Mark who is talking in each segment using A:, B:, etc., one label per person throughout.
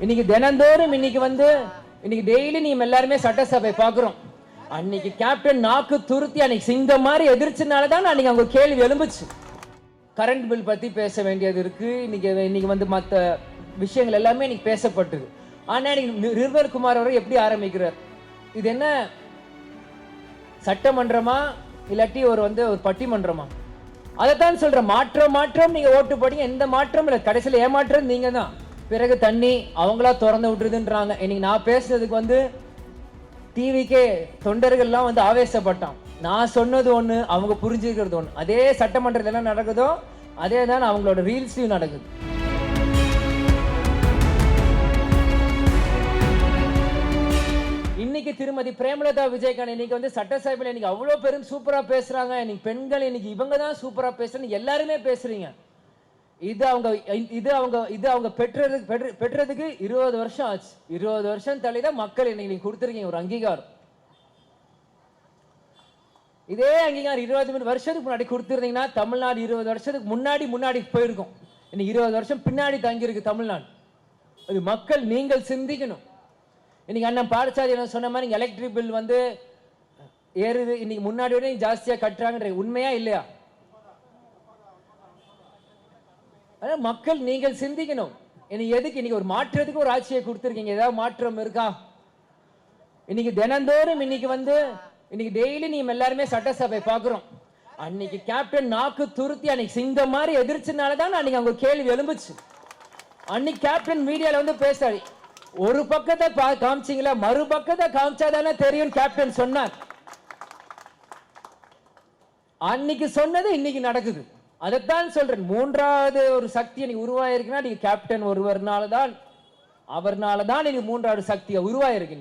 A: இன்னைக்கு தினந்தோறும் இன்னைக்கு டெய்லி நீங்க எல்லாருமே சட்டசபை பாக்குறோம். அன்னைக்கு கேப்டன் நாக்கு துருத்தி அன்னைக்கு சிங்கம் மாதிரி எதிர்ச்சனாலதான் அன்னைக்கு அவங்க கேள்வி எழும்புச்சு. கரண்ட் பில் பத்தி பேச வேண்டியது இருக்கு. இன்னைக்கு மற்ற விஷயங்கள் எல்லாமே இன்னைக்கு பேசப்பட்டது. ஆனா நிர்மல் குமார் அவர்கள் எப்படி ஆரம்பிக்கிறார்? இது என்ன சட்டமன்றமா இல்லாட்டி ஒரு பட்டிமன்றமா? அதைத்தான் சொல்ற, மாற்றம் நீங்க ஓட்டு போட்டீங்க, எந்த மாற்றம் இல்லை, கடைசியில் ஏமாற்றம் நீங்க தான். பிறகு தண்ணி அவங்களா திறந்து விட்டுருதுன்றாங்க. இன்னைக்கு நான் பேசுறதுக்கு டிவிக்கே தொண்டர்கள்லாம் ஆவேசப்பட்டான். நான் சொன்னது ஒண்ணு, அவங்க புரிஞ்சுக்கிறது ஒண்ணு. அதே சட்டமன்றத்தில் என்ன நடக்குதோ அதே தான் அவங்களோட ரீல்ஸ்லயும் நடக்குது. இன்னைக்கு திருமதி பிரேமலதா விஜயகாந்த் இன்னைக்கு சட்டசபையில் இன்னைக்கு அவ்வளவு பேரும் சூப்பரா பேசுறாங்க. இன்னைக்கு பெண்கள் இன்னைக்கு இவங்க தான் சூப்பரா பேசுறாங்க, எல்லாருமே பேசுறீங்க. இது அவங்க பெற்றதுக்கு 20 வருஷம் ஆச்சு. 20 வருஷம் தள்ளிதான் மக்கள் இன்னைக்கு கொடுத்துருக்கீங்க ஒரு அங்கீகாரம். இதே அங்கீகாரம் 20 வருஷத்துக்கு முன்னாடி கொடுத்துருந்தீங்கன்னா தமிழ்நாடு 20 வருஷத்துக்கு முன்னாடி போயிருக்கும். இன்னைக்கு 20 வருஷம் பின்னாடி தங்கி இருக்கு தமிழ்நாடு. அது மக்கள் நீங்கள் சிந்திக்கணும். இன்னைக்கு அண்ணன் பாடசாலை சொன்ன மாதிரி எலக்ட்ரிக் பில் ஏறுது. இன்னைக்கு முன்னாடி விட ஜாஸ்தியா கட்டுறாங்க, உண்மையா இல்லையா? மக்கள் நீங்கள் சிந்திக்கணும். இன்னைக்கு ஒரு மாற்றத்துக்கு ஒரு ஆட்சியை கொடுத்திருக்கீங்க, ஏதாவது மாற்றம் இருக்கா? இன்னைக்கு தினந்தோறும் இன்னைக்கு டெய்லி நீங்க எல்லாருமே சட்டசபை பாக்குறோம். அன்னைக்கு கேப்டன் நாக்கு துருத்தி அன்னைக்கு சிங்கம் மாதிரி எதிர்ச்சனாலதான் அன்னைக்கு அவங்க கேள்வி எழும்புச்சு. அன்னைக்கு கேப்டன் மீடியால பேசாரு, ஒரு பக்கத்தை காமிச்சிங்களா, மறுபக்கத்தை காமிச்சாதானே தெரியும் கேப்டன் சொன்னார். அன்னைக்கு சொன்னது இன்னைக்கு நடக்குது. அதைத்தான் சொல்றேன், மூன்றாவது ஒரு சக்தி நீங்க உருவாயிருக்குன்னா நீங்க கேப்டன் ஒருவர்னாலதான், அவர்னாலதான் நீங்க மூன்றாவது சக்தியை உருவாயிருக்கு.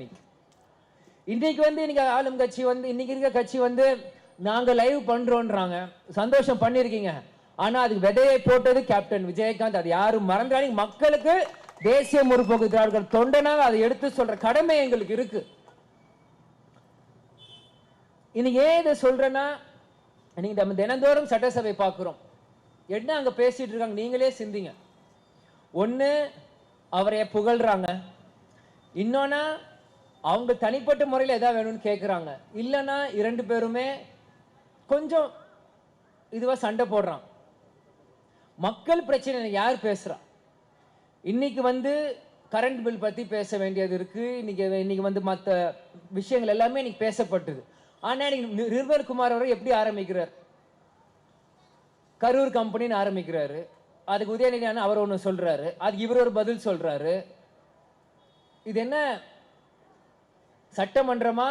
A: இன்னைக்கு இன்னைக்கு ஆளும் கட்சி இன்னைக்கு இருக்க கட்சி நாங்க லைவ் பண்றோம்ன்றாங்க, சந்தோஷம் பண்ணிருக்கீங்க. ஆனா அதுக்கு விதையை போட்டது கேப்டன் விஜயகாந்த். அது யாரும் மறந்துடாதீங்க. மக்களுக்கு தேசிய முற்போக்கு திராவிட தொண்டனாக அதை எடுத்து சொல்ற கடமை எங்களுக்கு இருக்கு. இன்னைக்கு ஏன் இதை சொல்றேன்னா, இன்னைக்கு நம்ம தினந்தோறும் சட்டசபை பார்க்கிறோம். என்ன அங்க பேசிட்டு இருக்காங்க, நீங்களே சிந்திங்க. ஒண்ணு அவரை புகழ்றாங்க, இன்னொன்னா அவங்க தனிப்பட்ட முறையில் எதாவது வேணும்னு கேட்கிறாங்க, இல்லைன்னா இரண்டு பேருமே கொஞ்சம் இதுவா சண்டை போடுறான். மக்கள் பிரச்சனை யார் பேசுறா? இன்னைக்கு கரண்ட் பில் பத்தி பேச வேண்டியது இருக்கு. இன்னைக்கு மற்ற விஷயங்கள் எல்லாமே இன்னைக்கு பேசப்பட்டது. ஆனா நிர்மல் குமார் அவர்கள் எப்படி ஆரம்பிக்கிறார்? கரூர் கம்பெனின்னு ஆரம்பிக்கிறாரு. அதுக்கு உதயநிதி அவர் ஒண்ணு சொல்றாரு, அதுக்கு இவர் ஒரு பதில் சொல்றாரு. இது என்ன சட்டமன்றமா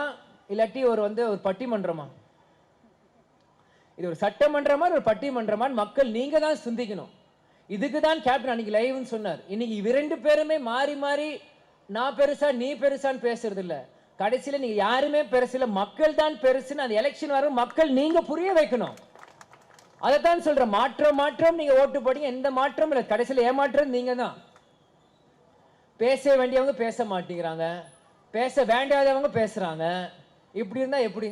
A: இல்லாட்டி ஒரு பட்டிமன்றமா? இது ஒரு சட்டமன்றமா ஒரு பட்டிமன்றமா? மக்கள் நீங்க தான் சிந்திக்கணும். இதுக்குதான் கேப்டன் அன்னைக்கு லைவ்னு சொன்னார். இன்னைக்கு இரண்டு பேருமே மாறி மாறி நான் பெருசா நீ பெருசான்னு பேசுறது இல்ல. கடைசியில நீங்க யாருமே பெருசு இல்ல, மக்கள் தான் பெருசுன்னு அந்த எலெக்ஷன் வரும் மக்கள் நீங்க புரிய வைக்கணும். அதைத்தான் சொல்ற, மாற்றம் நீங்க ஓட்டு போட்டீங்க, எந்த மாற்றம் இல்லை, கடைசியில் ஏமாற்றம் நீங்க தான். பேச வேண்டியவங்க பேச மாட்டேங்கிறாங்க, பேச வேண்டாதவங்க பேசுறாங்க. இப்படி இருந்தா எப்படி?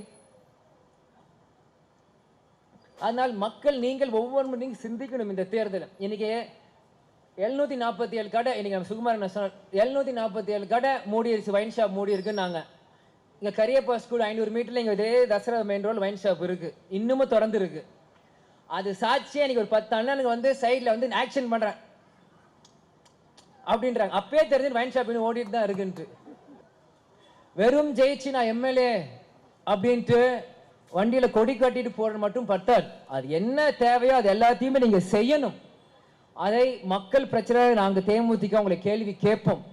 A: அதனால் மக்கள் நீங்கள் ஒவ்வொரு நீங்க சிந்திக்கணும். இந்த தேர்தல் இன்னைக்கு 747 கடை, இன்னைக்கு சுகுமார் 747 கடை மூடிடுச்சு, வைன் ஷாப் மூடி இருக்குன்னாங்க. இங்க கரியப்பா ஸ்கூல் 500 மீட்டர்ல இங்க இதே Dasara main road wine shop இருக்கு, இன்னமும் திறந்து இருக்கு. அது சாட்சியா இன்னைக்கு ஒரு 10 அண்ணனுக்கு சைட்ல ஆக்ஷன் பண்றேன் அப்படின்றாங்க. அப்பயே தெரிஞ்சு வைன் ஷாப் இன்னும் ஓடிட்டு தான் இருக்குன்ட்டு. வெறும் ஜெயிச்சு நான் எம்எல்ஏ அப்படின்ட்டு வண்டியில கொடி கட்டிட்டு போறது மட்டும் பத்தாது. அது என்ன தேவையோ அது எல்லாத்தையுமே நீங்க செய்யணும். அதை மக்கள் பிரச்சனை நாங்க தேமுதிக உங்களை கேள்வி கேட்போம்.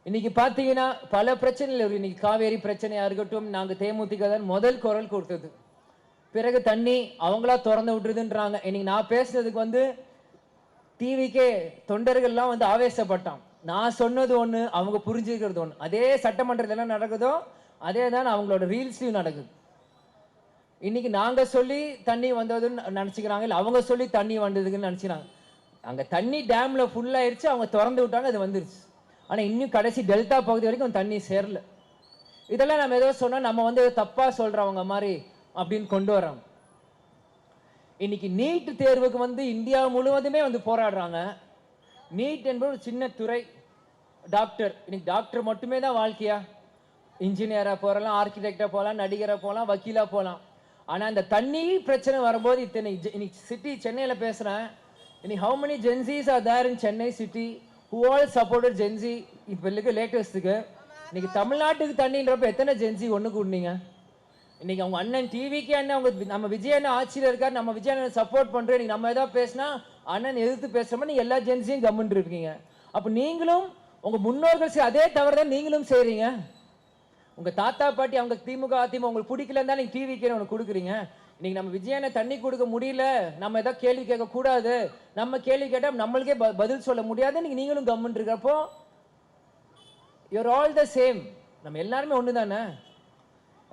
A: இன்னைக்கு பாத்தீங்கன்னா பல பிரச்சனைகள், இன்னைக்கு காவேரி பிரச்சனையா இருக்கட்டும், நாங்க தேமுதிக தான் முதல் குரல் கொடுத்தது. பிறகு தண்ணி அவங்களா திறந்து விட்டுருதுன்றாங்க. இன்னைக்கு நான் பேசுறதுக்கு டிவிக்கே தொண்டர்கள்லாம் ஆவேசப்பட்டான். நான் சொன்னது ஒண்ணு, அவங்க புரிஞ்சுக்கிறது ஒண்ணு. அதே சட்டமன்றத்தில் என்ன நடக்குதோ அதே தான் அவங்களோட ரீல்ஸ்லயும் நடக்குது. இன்னைக்கு நாங்க சொல்லி தண்ணி வந்ததுன்னு நினைச்சுக்கிறாங்க, இல்ல அவங்க சொல்லி தண்ணி வந்ததுன்னு நினைச்சுக்கிறாங்க. அங்க தண்ணி டேம்ல ஃபுல் ஆயிருச்சு, அவங்க திறந்து விட்டாங்க, அது வந்துருச்சு. ஆனா இன்னும் கடைசி டெல்டா பகுதி வரைக்கும் தண்ணி சேரல. இதெல்லாம் நம்ம ஏதோ சொன்னா நம்ம தப்பா சொல்றவங்க மாதிரி அப்படின்னு கொண்டு வரோம். இன்னைக்கு நீட் தேர்வுக்கு இந்தியா முழுவதுமே போராடுறாங்க. நீட் என்பது ஒரு சின்ன துறை. டாக்டர், இன்னைக்கு டாக்டர் மட்டுமே தான் வாழ்க்கையா? இன்ஜினியரா போகலாம், ஆர்கிடெக்டா போகலாம், நடிகரா போகலாம், வக்கீலா போகலாம். ஆனா இந்த தண்ணி பிரச்சனை வரும்போது இத்தனை இன்னைக்கு சிட்டி சென்னையில பேசுறேன். இன்னைக்கு how many Gen Zs are there in Chennai city who all supported Gen Z? இப்போ இருக்க லேட்டஸ்ட்டுக்கு இன்னைக்கு தமிழ்நாட்டுக்கு தண்ணின்றப்ப எத்தனை Gen Z ஒண்ணு கூடுனீங்க? இன்னைக்கு அவங்க அண்ணன் டிவிக்கு அண்ணன் அவங்க நம்ம விஜய் அண்ணன் ஆட்சியில் இருக்காரு, நம்ம விஜய் அண்ணன் சப்போர்ட் பண்றோம். இன்னைக்கு நம்ம ஏதாவது பேசினா அண்ணன் எதிர்த்து பேசுறோமா? நீங்க எல்லா ஜென்ஸையும் கம்முன்னு இருக்கீங்க. அப்ப நீங்களும் உங்க முன்னோர்கள் அதே தவிர தான் நீங்களும் செய்றீங்க. உங்க தாத்தா பாட்டி அவங்க திமுக அதிமுக உங்களுக்கு பிடிக்கலன்னு தான் நீங்க டிவிக்கு ஒன்று கொடுக்குறீங்க. இன்னைக்கு நம்ம விஜயனை தண்ணி கொடுக்க முடியல, நம்ம ஏதாவது கேள்வி கேட்க கூடாது, நம்ம கேள்வி கேட்டா நம்மளுக்கே பதில் சொல்ல முடியாது, நீங்களும் கம்முன்னு இருக்கப்போ யூஆர் ஆல் த சேம். நம்ம எல்லாருமே ஒன்று தானே.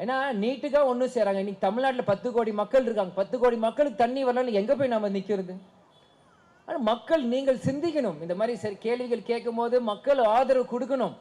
A: ஏன்னா நீட்டுக்காக ஒன்றும் செய்கிறாங்க. இன்னைக்கு தமிழ்நாட்டில் 10 கோடி மக்கள் இருக்காங்க. 10 கோடி மக்களுக்கு தண்ணி வரலன்னு எங்கே போய் நம்ம நிற்கிறது? ஆனால் மக்கள் நீங்கள் சிந்திக்கணும். இந்த மாதிரி சரி கேள்விகள் கேட்கும் போது மக்கள் ஆதரவு கொடுக்கணும்.